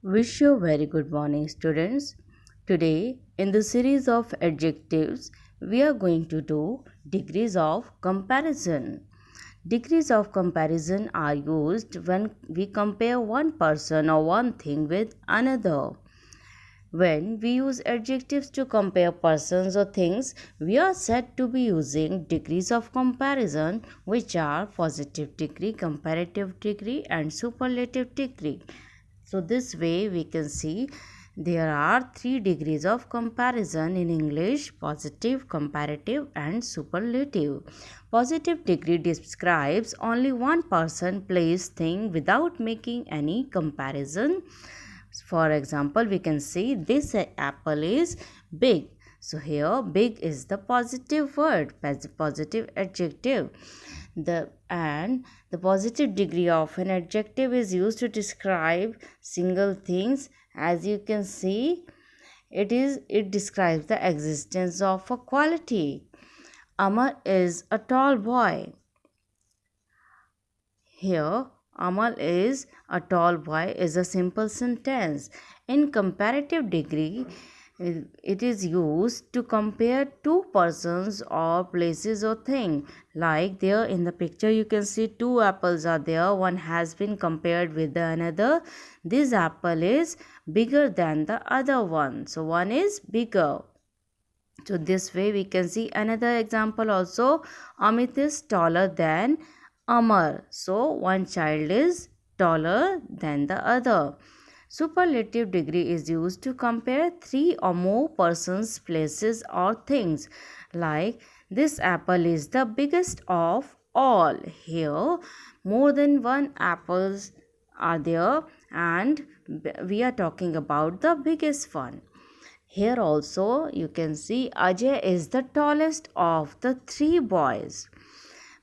Wish you a very good morning, students. Today, in the series of adjectives, we are going to do degrees of comparison. Degrees of comparison are used when we compare one person or one thing with another. When we use adjectives to compare persons or things, we are said to be using degrees of comparison, which are positive degree, comparative degree, and superlative degree. So, this way we can see there are three degrees of comparison in English: positive, comparative, and superlative. Positive degree describes only one person, place, thing without making any comparison. For example, we can see this apple is big. So here big is the positive word, positive adjective. The positive degree of an adjective is used to describe single things. As you can see, it describes the existence of a quality. Amar is a tall boy. Here, Amal is a tall boy is a simple sentence. In comparative degree, it is used to compare two persons or places or thing. Like there in the picture, you can see two apples are there. One has been compared with the another. This apple is bigger than the other one. So one is bigger. So this way we can see another example also. Amit is taller than Amar. So one child is taller than the other. Superlative degree is used to compare three or more persons, places, or things. Like this apple is the biggest of all. Here, more than one apples are there, and we are talking about the biggest one. Here also you can see Ajay is the tallest of the three boys.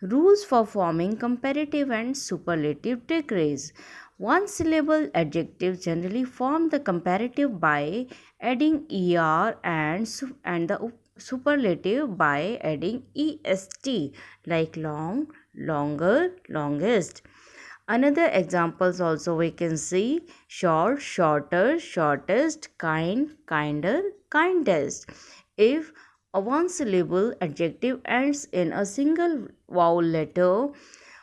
Rules for forming comparative and superlative degrees. One syllable adjectives generally form the comparative by adding er and the superlative by adding est, like long, longer, longest. Another examples also we can see short, shorter, shortest, kind, kinder, kindest. If a one syllable adjective ends in a single vowel letter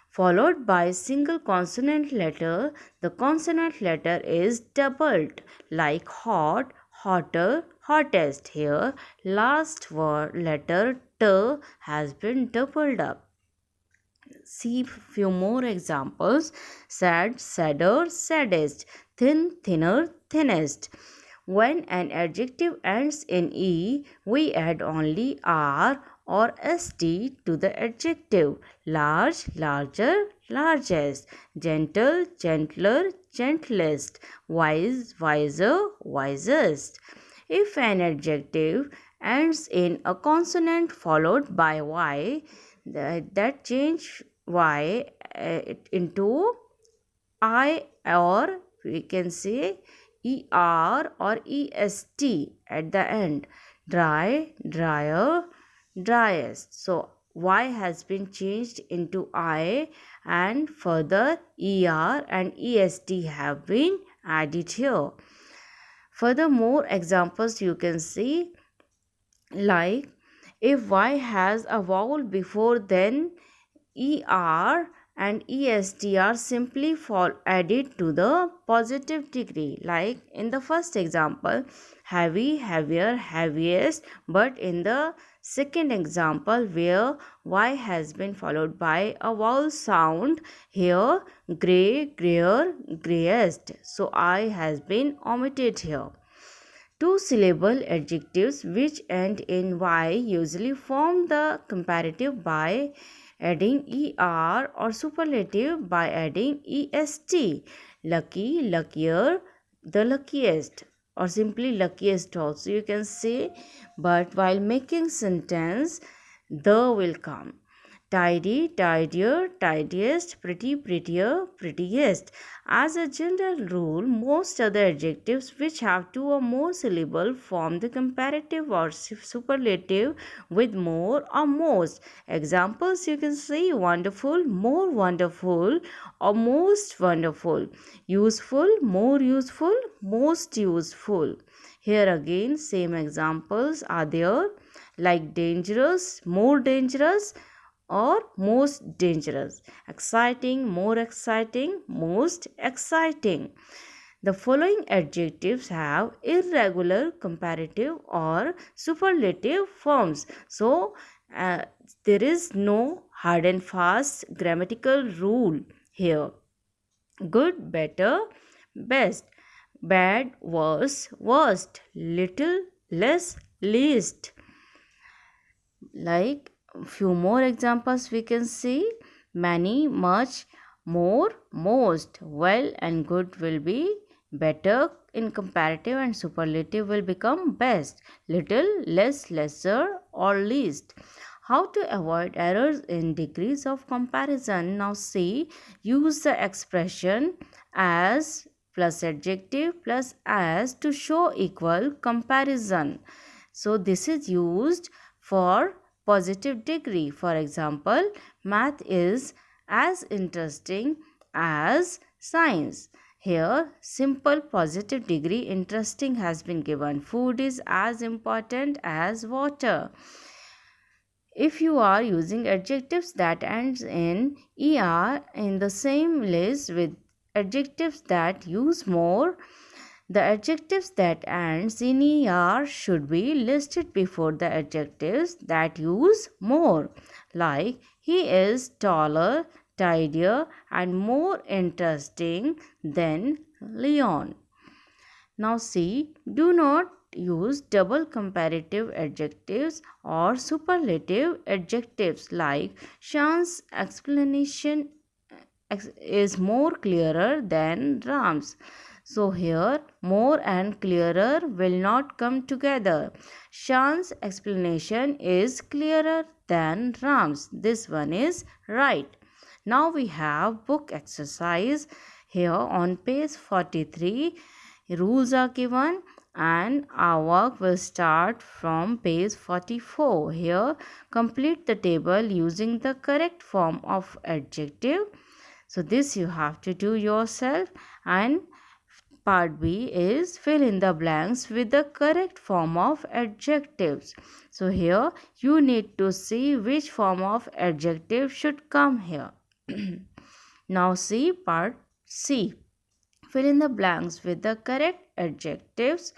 followed by single consonant letter, the consonant letter is doubled, like hot, hotter, hottest. Here last word letter t has been doubled up. See few more examples: sad, sadder, saddest, thin, thinner, thinnest. When an adjective ends in e, we add only r or st to the adjective. Large, larger, largest, gentle, gentler, gentlest, wise, wiser, wisest. If an adjective ends in a consonant followed by y, that change y into I, or we can say er or est at the end. Dry, drier, driest. So y has been changed into I, and further er and est have been added here. Further more examples you can see, like if y has a vowel before, then er and est are simply added to the positive degree. Like in the first example, heavy, heavier, heaviest. But in the second example, where y has been followed by a vowel sound, here gray, grayer, grayest. So I has been omitted here. Two syllable adjectives which end in y usually form the comparative by adding er, or superlative by adding est. Lucky, luckier, the luckiest, or simply luckiest also you can say. But while making sentence, the will come. tidy, tidier, tidiest, pretty, prettier, prettiest. As a general rule, most other adjectives which have two or more syllables form the comparative or superlative with more or most. Examples you can see: wonderful, more wonderful, or most wonderful; useful, more useful, most useful. Here again, same examples are there, like dangerous, more dangerous, or most dangerous; exciting, more exciting, most exciting. The following adjectives have irregular comparative or superlative forms. So, uh, there is no hard and fast grammatical rule here. Good, better, best; bad, worse, worst; little, less, least. Like few more examples we can see: many, much, more, most. Well and good will be better in comparative, and superlative will become best; little, less, lesser, or least. How to avoid errors in degrees of comparison? Now see, use the expression as plus adjective plus as to show equal comparison. So this is used for positive degree. For example, math is as interesting as science. Here, simple positive degree interesting has been given. Food is as important as water. If you are using adjectives that ends in er in the same list with adjectives that use more, the adjectives that ends in er should be listed before the adjectives that use more. Like, he is taller, tidier, and more interesting than Leon. Now see, do not use double comparative adjectives or superlative adjectives. Like, Shan's explanation is more clearer than Ram's. So here, more and clearer will not come together. Shan's explanation is clearer than Ram's. This one is right. Now we have book exercise. Here on page 43, rules are given, and our work will start from page 44. Here, complete the table using the correct form of adjective. So this you have to do yourself. And part B is fill in the blanks with the correct form of adjectives. So here you need to see which form of adjective should come here. Now see part C. Fill in the blanks with the correct adjectives.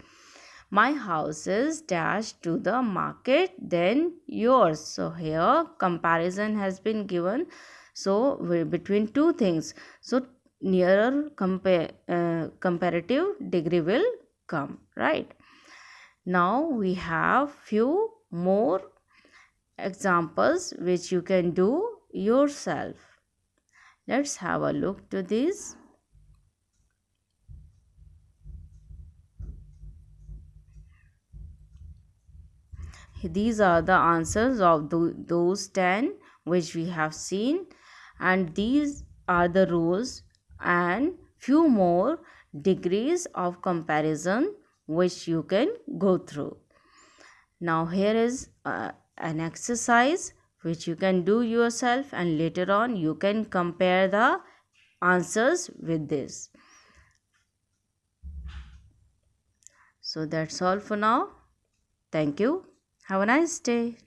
My house is dashed to the market than yours. So here comparison has been given. So between two things. So nearer comparative degree will come, right? Now we have few more examples which you can do yourself. Let's have a look to this. These are the answers of those 10 which we have seen, and these are the rules and few more degrees of comparison which you can go through. Now here is an exercise which you can do yourself, and later on you can compare the answers with this. So that's all for now. Thank you. Have a nice day.